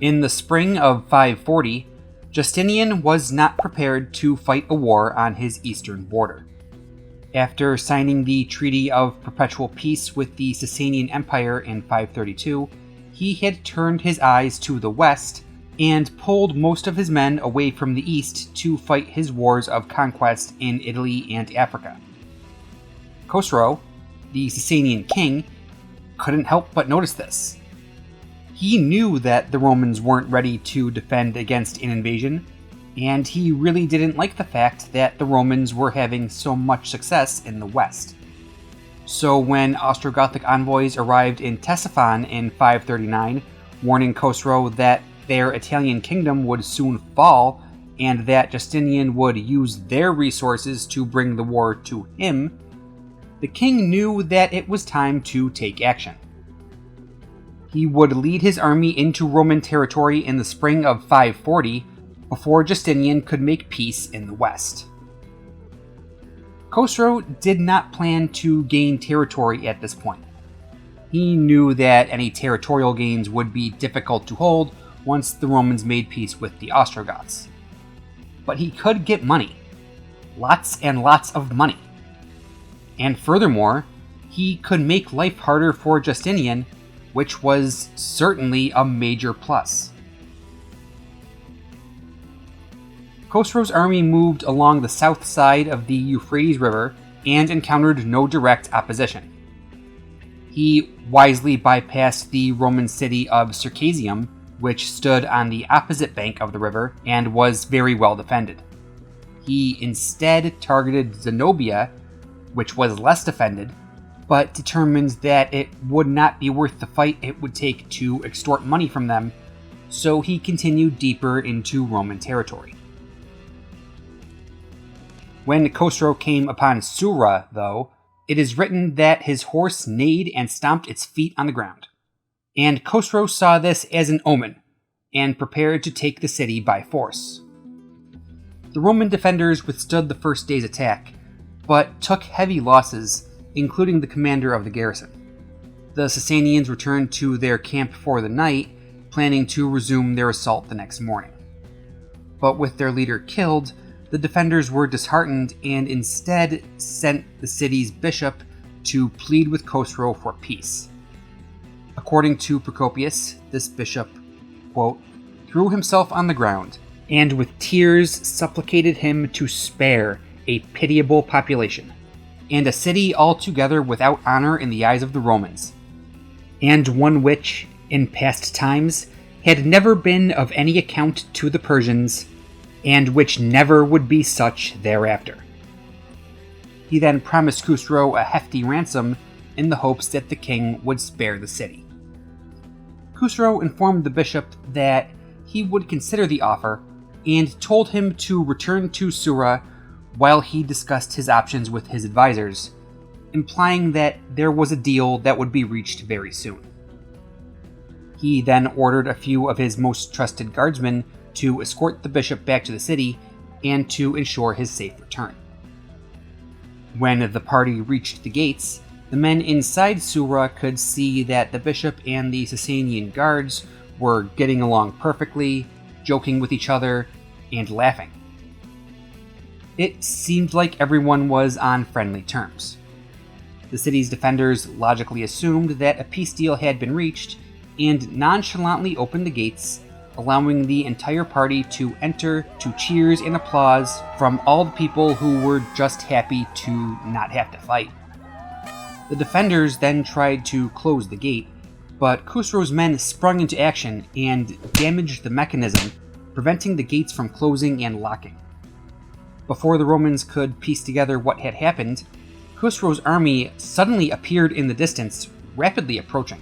In the spring of 540, Justinian was not prepared to fight a war on his eastern border. After signing the Treaty of Perpetual Peace with the Sasanian Empire in 532, he had turned his eyes to the west and pulled most of his men away from the east to fight his wars of conquest in Italy and Africa. Khosrow, the Sasanian king, couldn't help but notice this. He knew that the Romans weren't ready to defend against an invasion, and he really didn't like the fact that the Romans were having so much success in the west. So when Ostrogothic envoys arrived in Ctesiphon in 539, warning Khosrow that their Italian kingdom would soon fall and that Justinian would use their resources to bring the war to him, the king knew that it was time to take action. He would lead his army into Roman territory in the spring of 540 before Justinian could make peace in the west. Khosrow did not plan to gain territory at this point. He knew that any territorial gains would be difficult to hold once the Romans made peace with the Ostrogoths. But he could get money. Lots and lots of money. And furthermore, he could make life harder for Justinian, which was certainly a major plus. Khosrow's army moved along the south side of the Euphrates River and encountered no direct opposition. He wisely bypassed the Roman city of Circasium, which stood on the opposite bank of the river and was very well defended. He instead targeted Zenobia, which was less defended, but determined that it would not be worth the fight it would take to extort money from them, so he continued deeper into Roman territory. When Khosrow came upon Sura, though, it is written that his horse neighed and stomped its feet on the ground. And Khosrow saw this as an omen, and prepared to take the city by force. The Roman defenders withstood the first day's attack, but took heavy losses, including the commander of the garrison. The Sasanians returned to their camp for the night, planning to resume their assault the next morning. But with their leader killed, the defenders were disheartened and instead sent the city's bishop to plead with Khosrow for peace. According to Procopius, this bishop, quote, threw himself on the ground and with tears supplicated him to spare a pitiable population, and a city altogether without honor in the eyes of the Romans, and one which, in past times, had never been of any account to the Persians, and which never would be such thereafter. He then promised Khosrow a hefty ransom in the hopes that the king would spare the city. Khosrow informed the bishop that he would consider the offer, and told him to return to Sura while he discussed his options with his advisors, implying that there was a deal that would be reached very soon. He then ordered a few of his most trusted guardsmen to escort the bishop back to the city and to ensure his safe return. When the party reached the gates, the men inside Sura could see that the bishop and the Sasanian guards were getting along perfectly, joking with each other, and laughing. It seemed like everyone was on friendly terms. The city's defenders logically assumed that a peace deal had been reached, and nonchalantly opened the gates, allowing the entire party to enter to cheers and applause from all the people who were just happy to not have to fight. The defenders then tried to close the gate, but Khosrow's men sprung into action and damaged the mechanism, preventing the gates from closing and locking. Before the Romans could piece together what had happened, Khosrow's army suddenly appeared in the distance, rapidly approaching.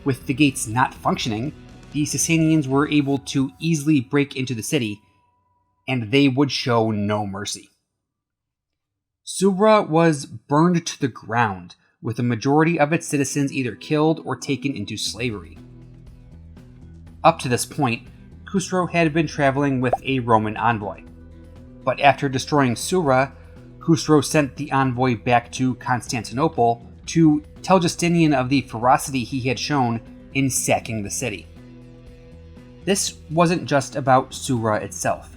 With the gates not functioning, the Sasanians were able to easily break into the city, and they would show no mercy. Sura was burned to the ground, with a majority of its citizens either killed or taken into slavery. Up to this point, Khosrow had been traveling with a Roman envoy. But after destroying Sura, Khosrow sent the envoy back to Constantinople to tell Justinian of the ferocity he had shown in sacking the city. This wasn't just about Sura itself.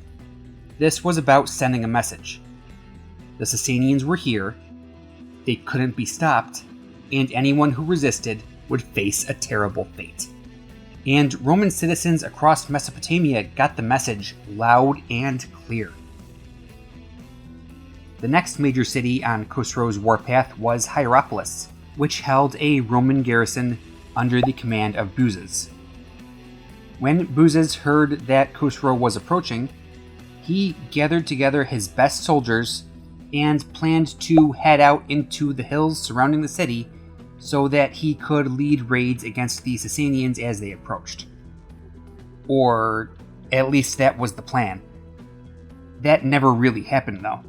This was about sending a message. The Sasanians were here, they couldn't be stopped, and anyone who resisted would face a terrible fate. And Roman citizens across Mesopotamia got the message loud and clear. The next major city on Khosrow's warpath was Hieropolis, which held a Roman garrison under the command of Byztory. When Byztory heard that Khosrow was approaching, he gathered together his best soldiers and planned to head out into the hills surrounding the city so that he could lead raids against the Sasanians as they approached. Or at least that was the plan. That never really happened, though.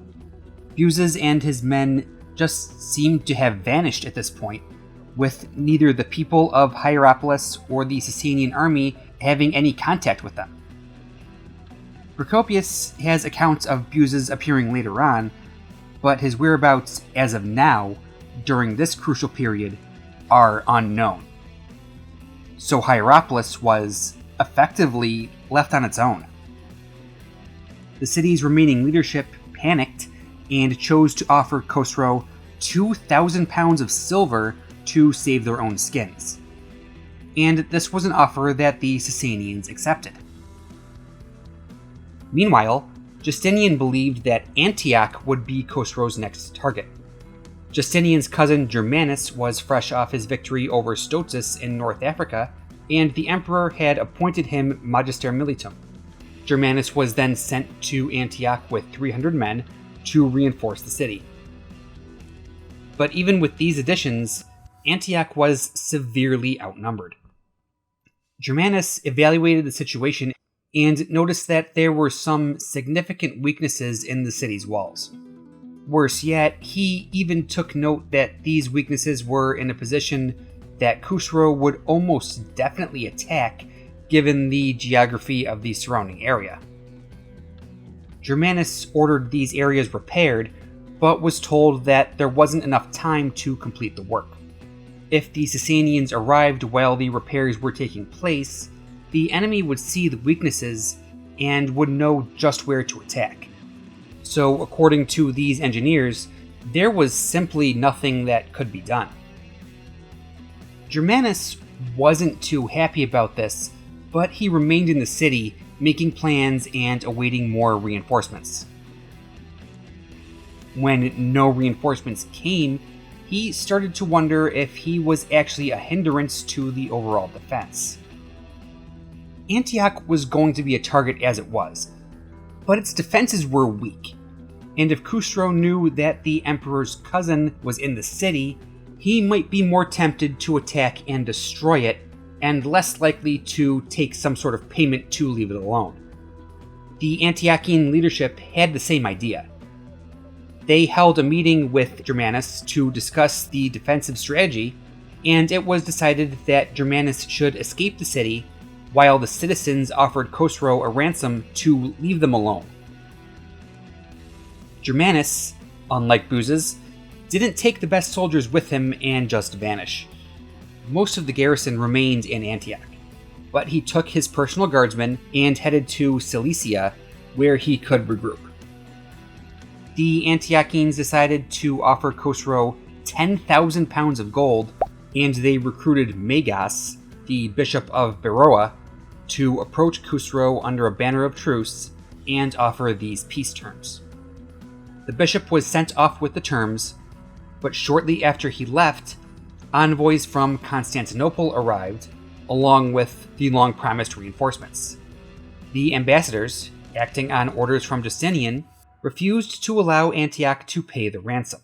Byztory and his men just seemed to have vanished at this point, with neither the people of Hieropolis or the Sasanian army having any contact with them. Procopius has accounts of Byztory appearing later on, but his whereabouts as of now, during this crucial period, are unknown. So Hieropolis was effectively left on its own. The city's remaining leadership panicked and chose to offer Khosrow 2,000 pounds of silver to save their own skins. And this was an offer that the Sasanians accepted. Meanwhile, Justinian believed that Antioch would be Khosrow's next target. Justinian's cousin Germanus was fresh off his victory over Stotsis in North Africa, and the emperor had appointed him Magister Militum. Germanus was then sent to Antioch with 300 men to reinforce the city. But even with these additions, Antioch was severely outnumbered. Germanus evaluated the situation and noticed that there were some significant weaknesses in the city's walls. Worse yet, he even took note that these weaknesses were in a position that Khosrow would almost definitely attack given the geography of the surrounding area. Germanus ordered these areas repaired, but was told that there wasn't enough time to complete the work. If the Sasanians arrived while the repairs were taking place, the enemy would see the weaknesses and would know just where to attack. So, according to these engineers, there was simply nothing that could be done. Germanus wasn't too happy about this, but he remained in the city, making plans and awaiting more reinforcements. When no reinforcements came, he started to wonder if he was actually a hindrance to the overall defense. Antioch was going to be a target as it was, but its defenses were weak, and if Khosrow knew that the emperor's cousin was in the city, he might be more tempted to attack and destroy it, and less likely to take some sort of payment to leave it alone. The Antiochian leadership had the same idea. They held a meeting with Germanus to discuss the defensive strategy, and it was decided that Germanus should escape the city, while the citizens offered Khosrow a ransom to leave them alone. Germanus, unlike Byztory, didn't take the best soldiers with him and just vanish. Most of the garrison remained in Antioch, but he took his personal guardsmen and headed to Cilicia, where he could regroup. The Antiochians decided to offer Khosrow 10,000 pounds of gold, and they recruited Megas, the bishop of Beroa, to approach Khosrow under a banner of truce and offer these peace terms. The bishop was sent off with the terms, but shortly after he left, envoys from Constantinople arrived, along with the long-promised reinforcements. The ambassadors, acting on orders from Justinian, refused to allow Antioch to pay the ransom.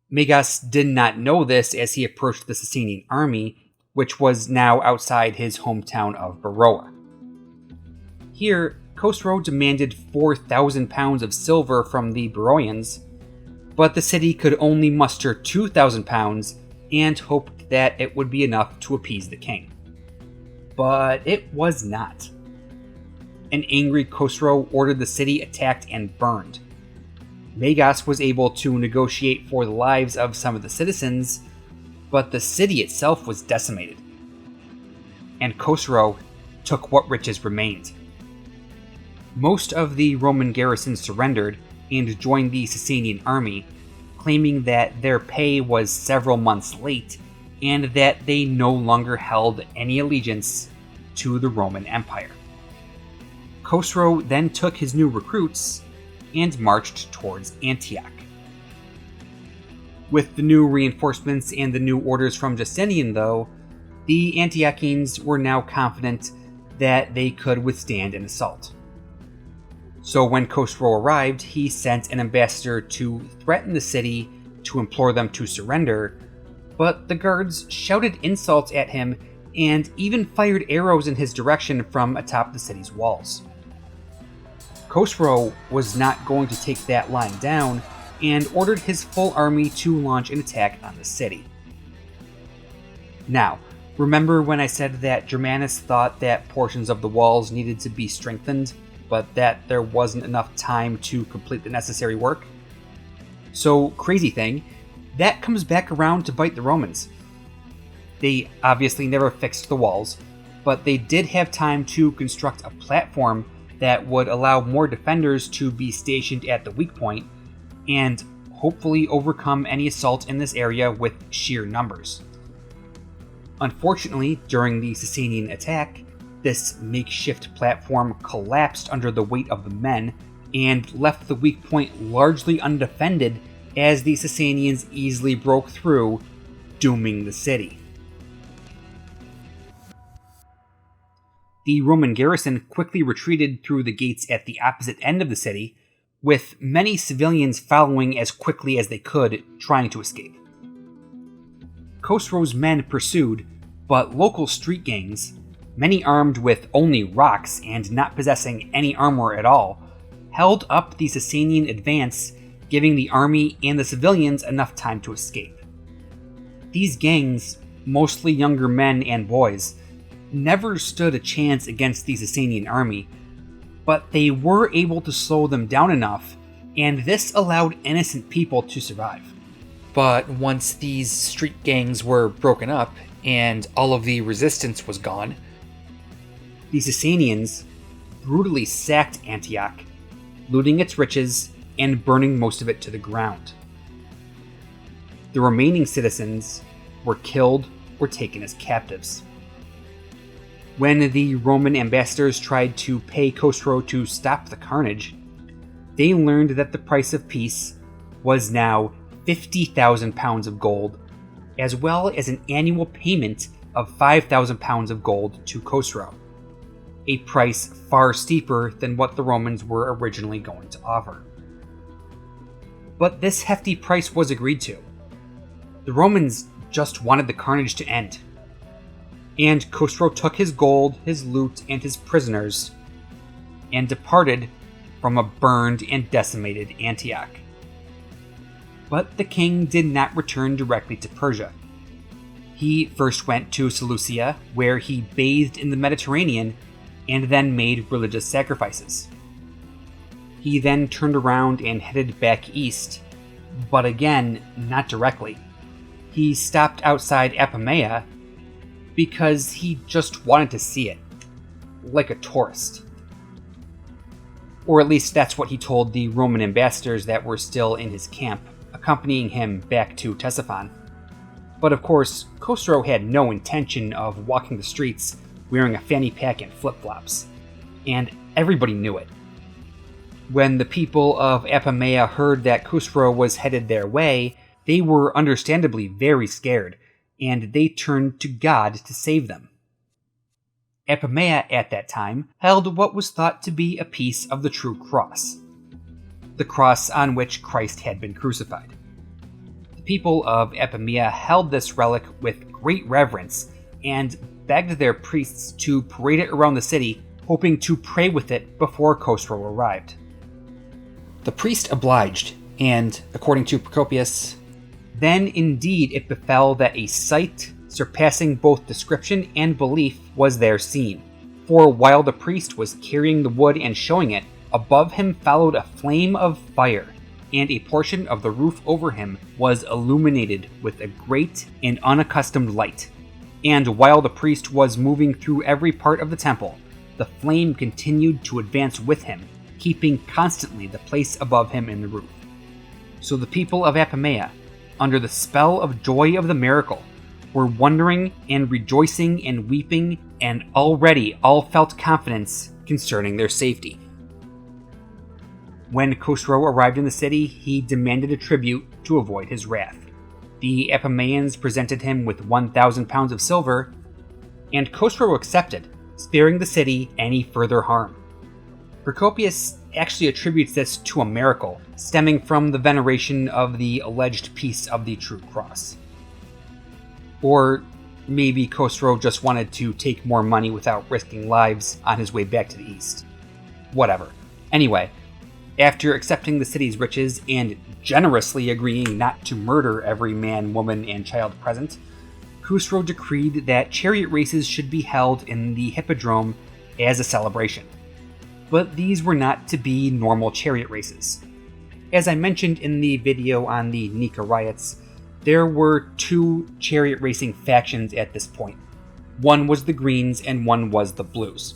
Megas did not know this as he approached the Sasanian army, which was now outside his hometown of Beroa. Here, Khosrow demanded 4,000 pounds of silver from the Beroians, but the city could only muster 2,000 pounds and hoped that it would be enough to appease the king. But it was not. An angry Khosrow ordered the city attacked and burned. Magos was able to negotiate for the lives of some of the citizens, but the city itself was decimated, and Khosrow took what riches remained. Most of the Roman garrison surrendered and joined the Sasanian army, claiming that their pay was several months late and that they no longer held any allegiance to the Roman Empire. Khosrow then took his new recruits and marched towards Antioch. With the new reinforcements and the new orders from Justinian, though, the Antiochians were now confident that they could withstand an assault. So when Khosrow arrived, he sent an ambassador to threaten the city to implore them to surrender, but the guards shouted insults at him and even fired arrows in his direction from atop the city's walls. Khosrow was not going to take that lying down and ordered his full army to launch an attack on the city. Now, remember when I said that Germanus thought that portions of the walls needed to be strengthened, but that there wasn't enough time to complete the necessary work? So, crazy thing, that comes back around to bite the Romans. They obviously never fixed the walls, but they did have time to construct a platform that would allow more defenders to be stationed at the weak point, and hopefully overcome any assault in this area with sheer numbers. Unfortunately, during the Sasanian attack, this makeshift platform collapsed under the weight of the men and left the weak point largely undefended as the Sasanians easily broke through, dooming the city. The Roman garrison quickly retreated through the gates at the opposite end of the city, with many civilians following as quickly as they could, trying to escape. Khosrow's men pursued, but local street gangs, many armed with only rocks and not possessing any armor at all, held up the Sasanian advance, giving the army and the civilians enough time to escape. These gangs, mostly younger men and boys, never stood a chance against the Sasanian army, but they were able to slow them down enough, and this allowed innocent people to survive. But once these street gangs were broken up and all of the resistance was gone, the Sasanians brutally sacked Antioch, looting its riches and burning most of it to the ground. The remaining citizens were killed or taken as captives. When the Roman ambassadors tried to pay Khosrow to stop the carnage, they learned that the price of peace was now 50,000 pounds of gold, as well as an annual payment of 5,000 pounds of gold to Khosrow, a price far steeper than what the Romans were originally going to offer. But this hefty price was agreed to. The Romans just wanted the carnage to end. And Khosrow took his gold, his loot, and his prisoners, and departed from a burned and decimated Antioch. But the king did not return directly to Persia. He first went to Seleucia, where he bathed in the Mediterranean and then made religious sacrifices. He then turned around and headed back east, but again, not directly. He stopped outside Apamea because he just wanted to see it, like a tourist. Or at least that's what he told the Roman ambassadors that were still in his camp, accompanying him back to Ctesiphon. But of course, Khosrow had no intention of walking the streets wearing a fanny pack and flip-flops, and everybody knew it. When the people of Apamea heard that Khosrow was headed their way, they were understandably very scared, and they turned to God to save them. Apamea at that time held what was thought to be a piece of the true cross, the cross on which Christ had been crucified. The people of Apamea held this relic with great reverence and begged their priests to parade it around the city, hoping to pray with it before Khosrow arrived. The priest obliged, and, according to Procopius, then indeed it befell that a sight surpassing both description and belief was there seen. For while the priest was carrying the wood and showing it, above him followed a flame of fire, and a portion of the roof over him was illuminated with a great and unaccustomed light. And while the priest was moving through every part of the temple, the flame continued to advance with him, keeping constantly the place above him in the roof. So the people of Apamea, under the spell of joy of the miracle, were wondering and rejoicing and weeping, and already all felt confidence concerning their safety. When Khosrow arrived in the city, he demanded a tribute to avoid his wrath. The Apameans presented him with 1,000 pounds of silver, and Khosrow accepted, sparing the city any further harm. Procopius actually attributes this to a miracle, stemming from the veneration of the alleged piece of the true cross. Or maybe Khosrow just wanted to take more money without risking lives on his way back to the east. Whatever. Anyway, after accepting the city's riches and generously agreeing not to murder every man, woman, and child present, Khosrow decreed that chariot races should be held in the hippodrome as a celebration. But these were not to be normal chariot races. As I mentioned in the video on the Nika riots, there were two chariot racing factions at this point. One was the Greens and one was the Blues.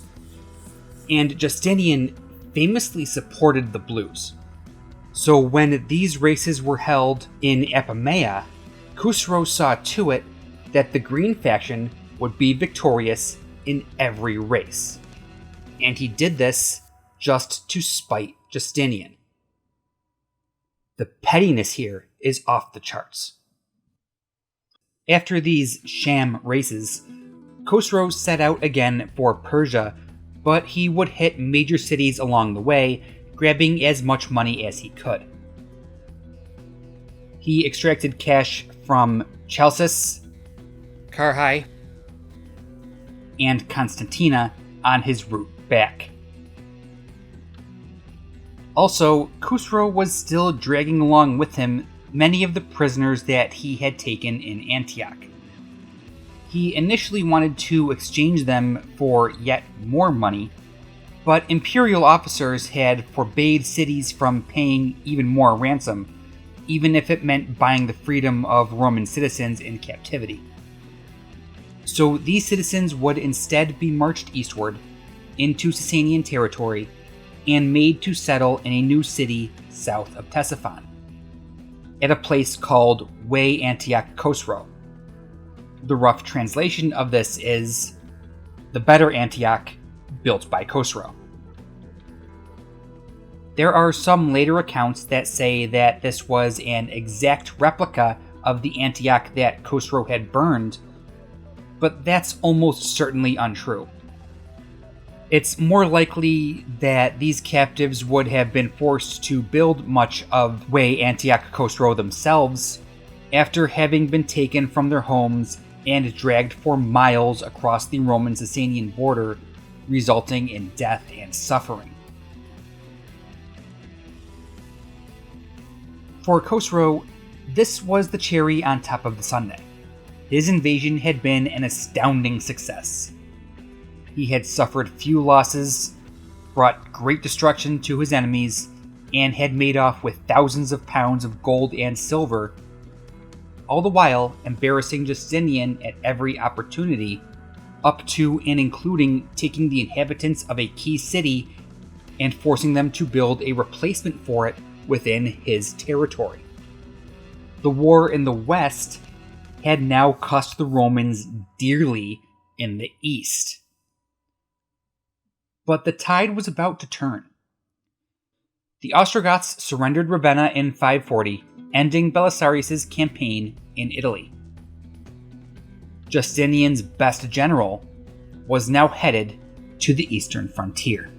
And Justinian famously supported the Blues. So when these races were held in Apamea, Khosrow saw to it that the Green faction would be victorious in every race. And he did this just to spite Justinian. The pettiness here is off the charts. After these sham races, Khosrow set out again for Persia, but he would hit major cities along the way, grabbing as much money as he could. He extracted cash from Chalcis, Carrhae, and Constantina on his route back. Also, Khosrow was still dragging along with him many of the prisoners that he had taken in Antioch. He initially wanted to exchange them for yet more money, but imperial officers had forbade cities from paying even more ransom, even if it meant buying the freedom of Roman citizens in captivity. So these citizens would instead be marched eastward into Sasanian territory and made to settle in a new city south of Ctesiphon, at a place called Way Antioch Khosrow. The rough translation of this is the better Antioch built by Khosrow. There are some later accounts that say that this was an exact replica of the Antioch that Khosrow had burned, but that's almost certainly untrue. It's more likely that these captives would have been forced to build much of Way Antioch Khosrow themselves after having been taken from their homes and dragged for miles across the Roman-Sasanian border, resulting in death and suffering. For Khosrow, this was the cherry on top of the sundae. His invasion had been an astounding success. He had suffered few losses, brought great destruction to his enemies, and had made off with thousands of pounds of gold and silver, all the while embarrassing Justinian at every opportunity, up to and including taking the inhabitants of a key city and forcing them to build a replacement for it within his territory. The war in the west had now cost the Romans dearly in the east. But the tide was about to turn. The Ostrogoths surrendered Ravenna in 540, ending Belisarius' campaign in Italy. Justinian's best general was now headed to the eastern frontier.